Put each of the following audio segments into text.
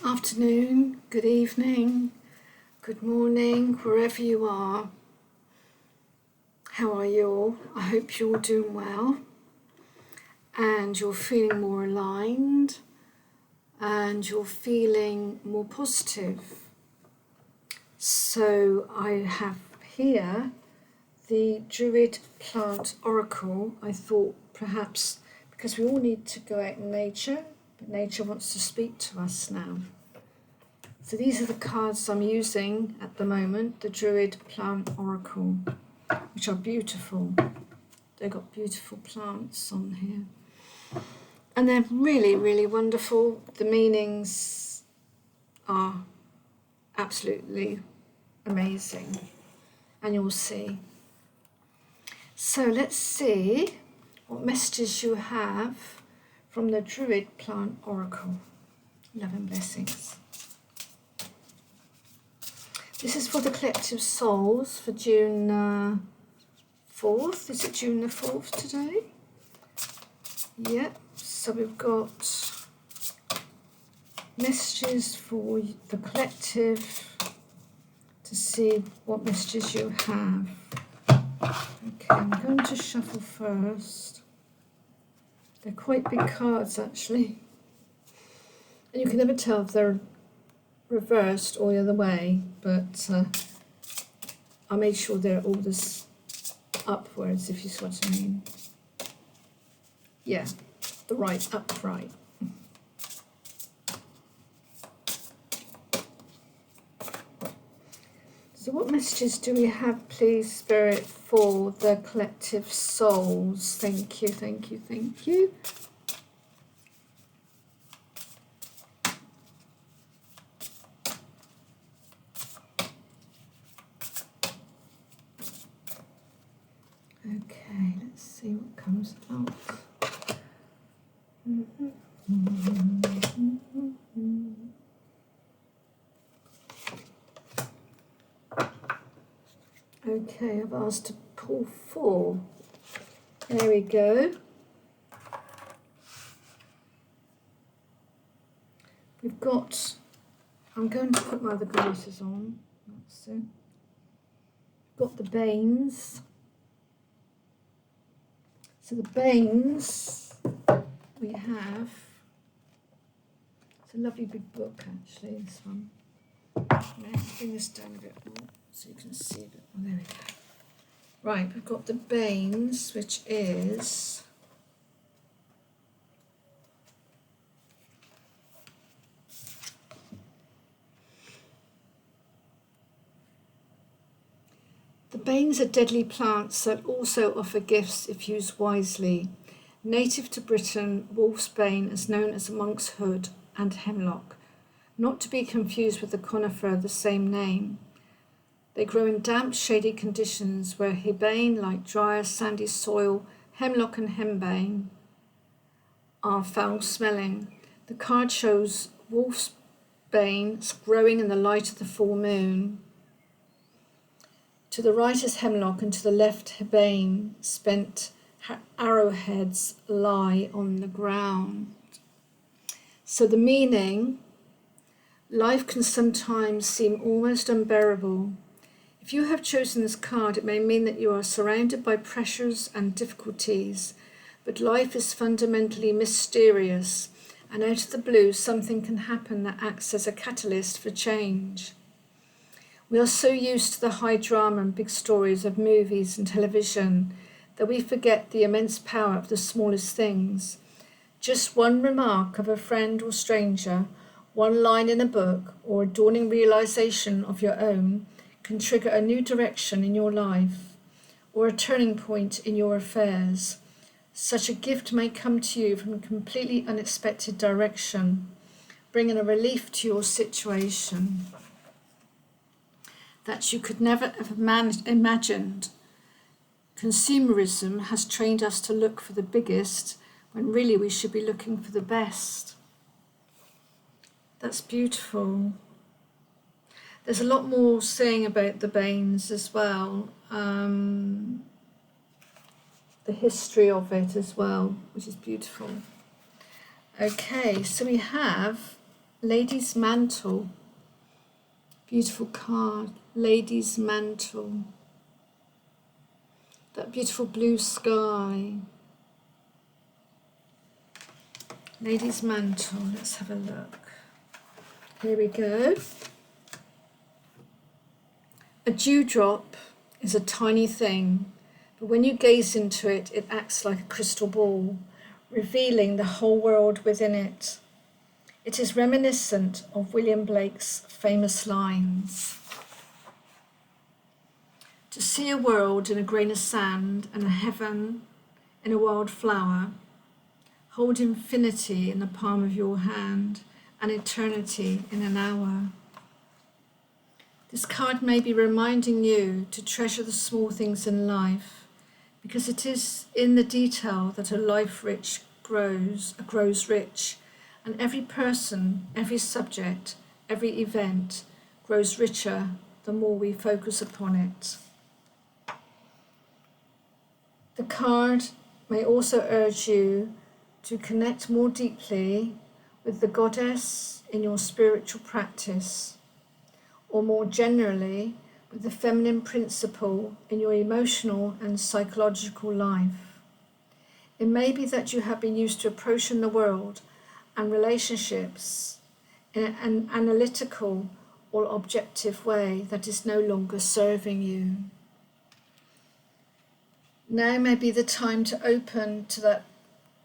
Afternoon, good evening, good morning, wherever you are. How are you all? I hope you're all doing well and you're feeling more aligned and you're feeling more positive. So I have here the DRUID plant oracle. I thought perhaps because we all need to go out in nature, but nature wants to speak to us now. So these are the cards I'm using at the moment, the DRUID plant oracle, which are beautiful. They've got beautiful plants on here. And they're really, really wonderful. The meanings are absolutely amazing. And you'll see. So let's see what messages you have from the DRUID plant oracle. Love and blessings. This is for the collective souls for June 4th. Is it June the 4th today? Yep. So we've got messages for the collective to see what messages you have. Okay, I'm going to shuffle first. They're quite big cards actually. And you can never tell if they're reversed or the other way, but I made sure they're all this upwards, if you see what I mean. Yeah, the right upright. So what messages do we have, please, Spirit, for the collective souls? Thank you, thank you, thank you. Okay, let's see what comes out. Okay, I've asked to pull 4. There we go. We've got, I'm going to put my other glasses on. So, we've got the Banes. So the Banes we have, it's a lovely big book actually, this one. Let's bring this down a bit more so you can see a bit more. There we go. Right, we've got the Banes, which is the Banes are deadly plants that also offer gifts if used wisely. Native to Britain, wolfsbane is known as monk's hood and hemlock, not to be confused with the conifer of the same name. They grow in damp, shady conditions where hebane, like drier, sandy soil, hemlock and henbane, are foul-smelling. The card shows wolfsbane growing in the light of the full moon. To the right is hemlock and to the left hebane. Spent arrowheads lie on the ground. So the meaning, life can sometimes seem almost unbearable. If you have chosen this card, it may mean that you are surrounded by pressures and difficulties, but life is fundamentally mysterious, and out of the blue something can happen that acts as a catalyst for change. We are so used to the high drama and big stories of movies and television that we forget the immense power of the smallest things. Just one remark of a friend or stranger, one line in a book, or a dawning realization of your own can trigger a new direction in your life or a turning point in your affairs. Such a gift may come to you from a completely unexpected direction, bringing a relief to your situation that you could never have imagined. Consumerism has trained us to look for the biggest when really we should be looking for the best. That's beautiful. There's a lot more saying about the Banes as well. The history of it as well, which is beautiful. Okay, so we have Lady's Mantle. Beautiful card. Lady's Mantle. That beautiful blue sky. Lady's Mantle. Let's have a look. Here we go. A dewdrop is a tiny thing, but when you gaze into it, it acts like a crystal ball, revealing the whole world within it. It is reminiscent of William Blake's famous lines. To see a world in a grain of sand and a heaven in a wild flower, hold infinity in the palm of your hand and eternity in an hour. This card may be reminding you to treasure the small things in life, because it is in the detail that a life grows rich, and every person, every subject, every event grows richer the more we focus upon it. The card may also urge you to connect more deeply with the goddess in your spiritual practice, or more generally, with the feminine principle in your emotional and psychological life. It may be that you have been used to approaching the world and relationships in an analytical or objective way that is no longer serving you. Now may be the time to open to that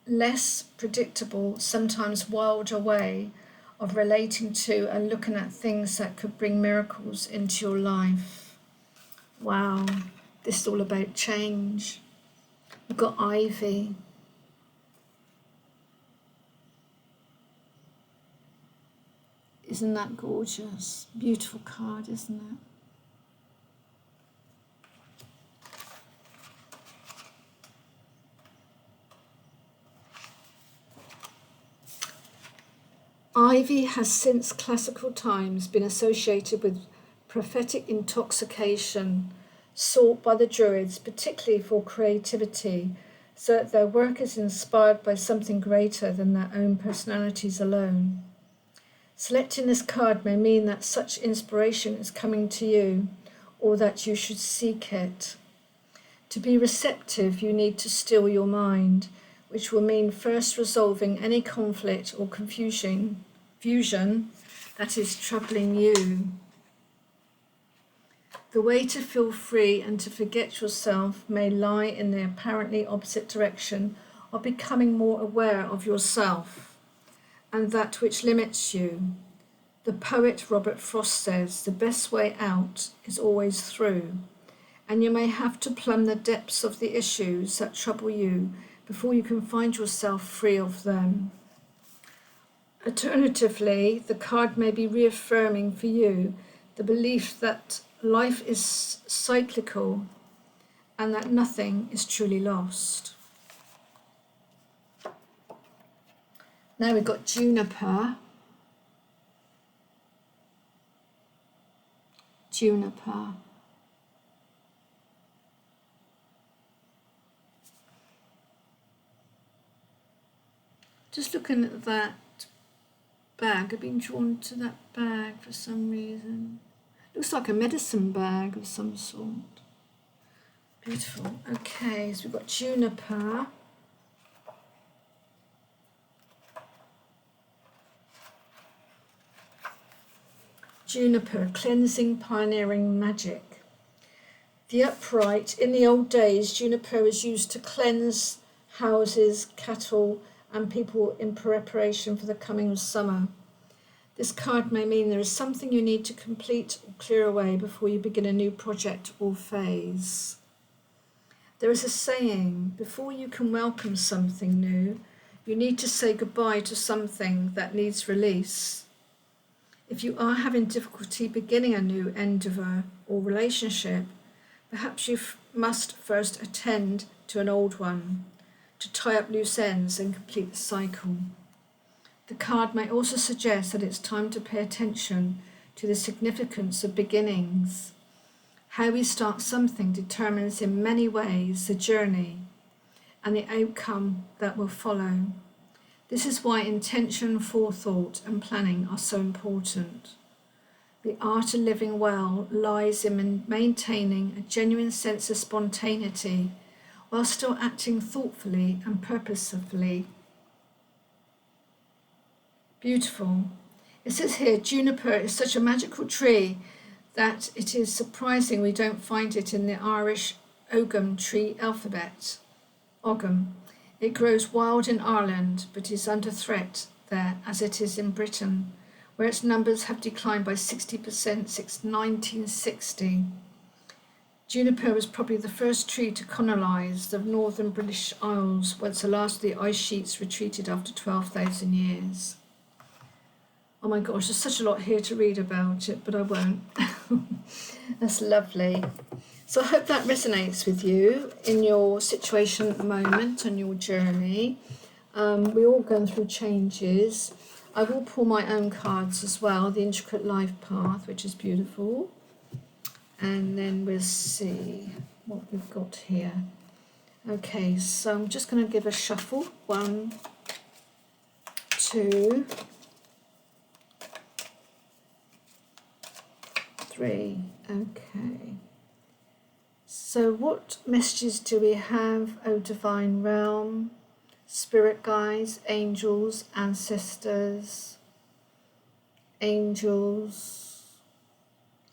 less predictable, sometimes wilder way of relating to and looking at things that could bring miracles into your life. Wow, this is all about change. We've got ivy. Isn't that gorgeous? Beautiful card, isn't it? Ivy has since classical times been associated with prophetic intoxication sought by the Druids, particularly for creativity, so that their work is inspired by something greater than their own personalities alone. Selecting this card may mean that such inspiration is coming to you, or that you should seek it. To be receptive, you need to still your mind, which will mean first resolving any conflict or confusion that is troubling you. The way to feel free and to forget yourself may lie in the apparently opposite direction of becoming more aware of yourself and that which limits you. The poet Robert Frost says, the best way out is always through, and you may have to plumb the depths of the issues that trouble you before you can find yourself free of them. Alternatively, the card may be reaffirming for you the belief that life is cyclical and that nothing is truly lost. Now we've got juniper. Juniper. Just looking at that bag, I've been drawn to that bag for some reason. Looks like a medicine bag of some sort. Beautiful. Okay, so we've got juniper. Juniper, cleansing, pioneering magic. The upright, in the old days, juniper was used to cleanse houses, cattle, and people in preparation for the coming summer. This card may mean there is something you need to complete or clear away before you begin a new project or phase. There is a saying, before you can welcome something new, you need to say goodbye to something that needs release. If you are having difficulty beginning a new endeavour or relationship, perhaps you must first attend to an old one, to tie up loose ends and complete the cycle. The card may also suggest that it's time to pay attention to the significance of beginnings. How we start something determines in many ways the journey and the outcome that will follow. This is why intention, forethought, and planning are so important. The art of living well lies in maintaining a genuine sense of spontaneity while still acting thoughtfully and purposefully. Beautiful. It says here, juniper is such a magical tree that it is surprising we don't find it in the Irish ogham tree alphabet. Ogham. It grows wild in Ireland, but is under threat there as it is in Britain, where its numbers have declined by 60% since 1960. Juniper was probably the first tree to colonise the northern British Isles once the last of the ice sheets retreated after 12,000 years. Oh my gosh, there's such a lot here to read about it, but I won't. That's lovely. So I hope that resonates with you in your situation at the moment and your journey. We're all going through changes. I will pull my own cards as well, the Intricate Life Path, which is beautiful. And then we'll see what we've got here. Okay, so I'm just going to give a shuffle. 1, 2, 3. Okay. So what messages do we have, O Divine Realm, Spirit Guides, Angels, Ancestors, Angels,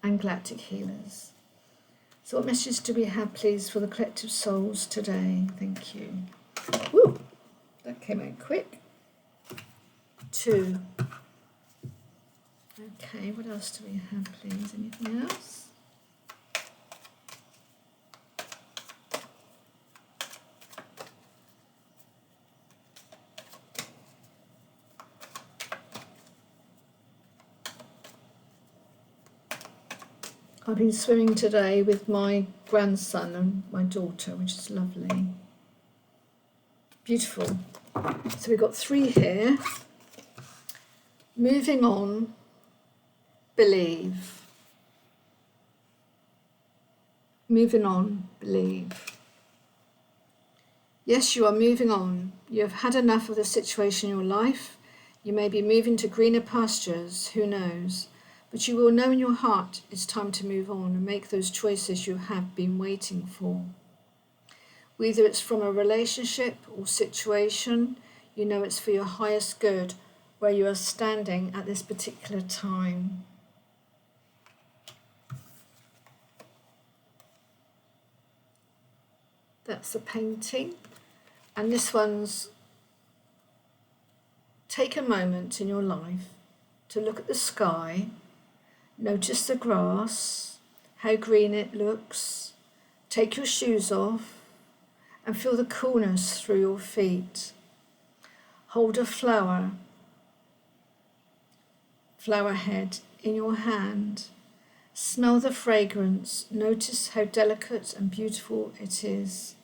and Galactic Healers? So what messages do we have, please, for the collective souls today? Thank you. Woo! That came out quick. 2. Okay, what else do we have, please? Anything else? I've been swimming today with my grandson and my daughter, which is lovely. Beautiful. So we've got 3 here. Moving on, believe. Moving on, believe. Yes, you are moving on. You have had enough of the situation in your life. You may be moving to greener pastures, who knows? But you will know in your heart it's time to move on and make those choices you have been waiting for. Whether it's from a relationship or situation, you know it's for your highest good where you are standing at this particular time. That's a painting. And this one's, take a moment in your life to look at the sky. Notice the grass, how green it looks. Take your shoes off and feel the coolness through your feet. Hold a flower head in your hand. Smell the fragrance. Notice how delicate and beautiful it is.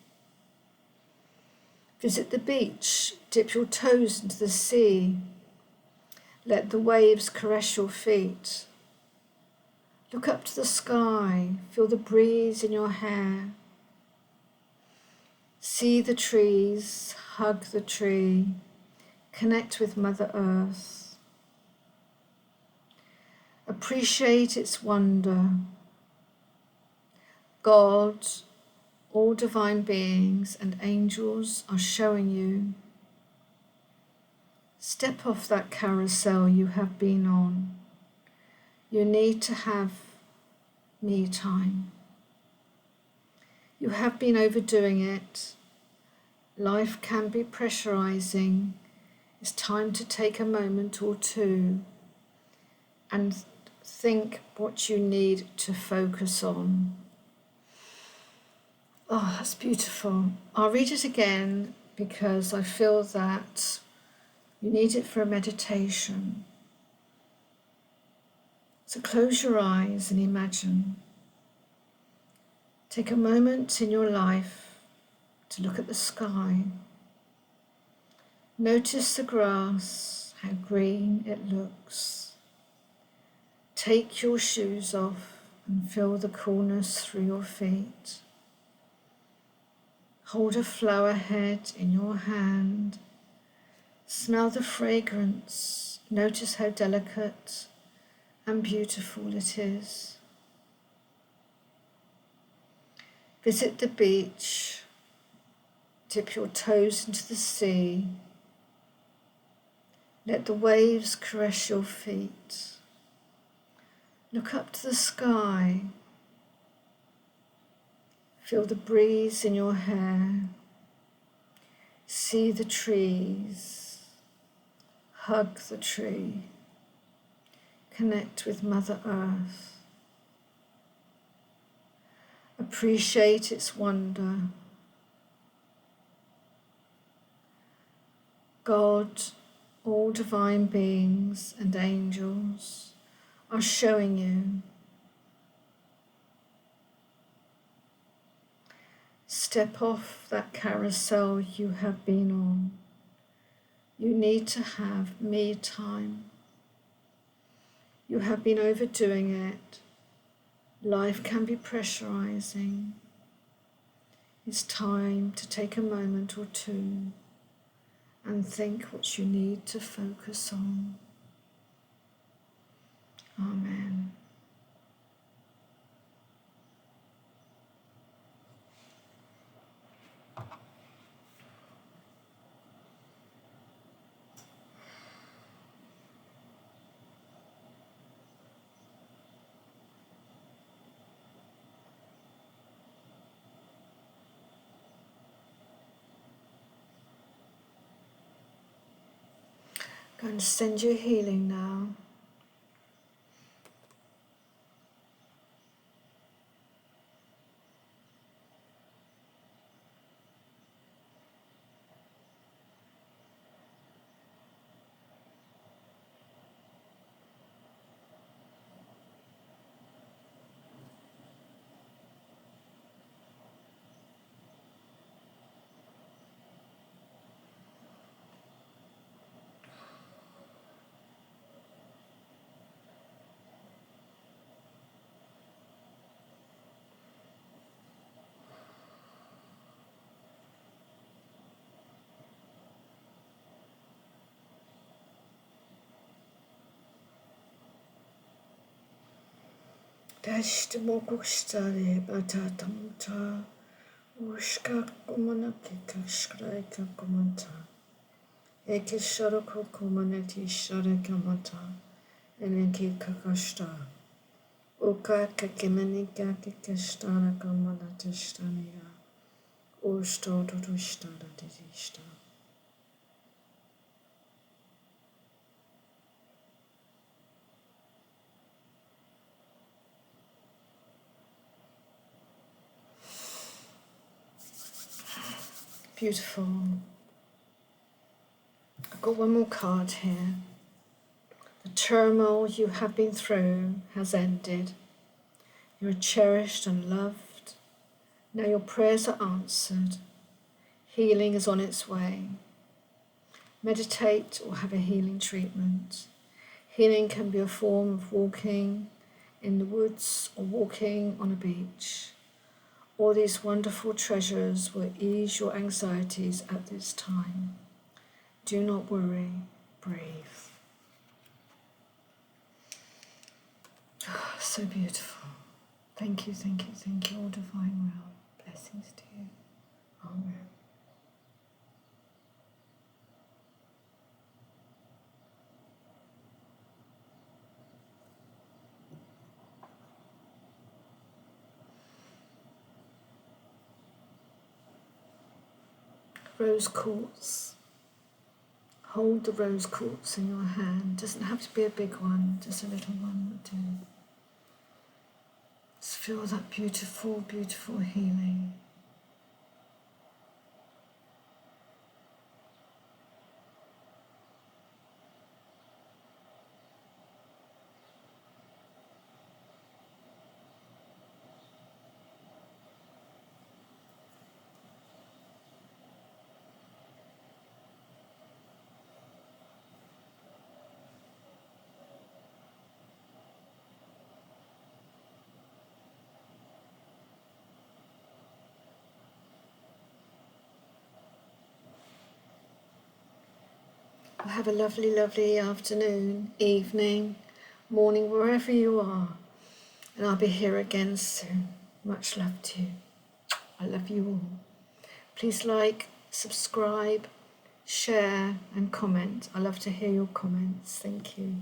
Visit the beach. Dip your toes into the sea. Let the waves caress your feet. Look up to the sky, feel the breeze in your hair. See the trees, hug the tree, connect with Mother Earth. Appreciate its wonder. God, all divine beings and angels are showing you. Step off that carousel you have been on. You need to have me time. You have been overdoing it. Life can be pressurizing. It's time to take a moment or two and think what you need to focus on. Oh, that's beautiful. I'll read it again because I feel that you need it for a meditation. So close your eyes and imagine. Take a moment in your life to look at the sky. Notice the grass, how green it looks. Take your shoes off and feel the coolness through your feet. Hold a flower head in your hand. Smell the fragrance. Notice how delicate and beautiful it is. Visit the beach. Dip your toes into the sea. Let the waves caress your feet. Look up to the sky. Feel the breeze in your hair. See the trees. Hug the tree. Connect with Mother Earth. Appreciate its wonder. God, all divine beings and angels are showing you. Step off that carousel you have been on. You need to have me time. You have been overdoing it. Life can be pressurizing. It's time to take a moment or two and think what you need to focus on. Amen. Going to send you healing now. Dashtamokustare batatamta ushka kumanakika shkraika kumanta ekisharako kumanati sharakamata eneki kakashta uka kakemanika kikashtara kamanatishtanira ushto dudushtara didishta. Beautiful. I've got one more card here. The turmoil you have been through has ended. You are cherished and loved. Now your prayers are answered. Healing is on its way. Meditate or have a healing treatment. Healing can be a form of walking in the woods or walking on a beach. All these wonderful treasures will ease your anxieties at this time. Do not worry, breathe. Oh, so beautiful. Thank you, thank you, thank you, all divine realm. Blessings to you. Amen. Rose quartz. Hold the rose quartz in your hand. Doesn't have to be a big one, just a little one will do. Just feel that beautiful, beautiful healing. have a lovely, lovely afternoon, evening, morning, wherever you are. And I'll be here again soon. Much love to you. I love you all. Please like, subscribe, share and comment. I love to hear your comments. Thank you.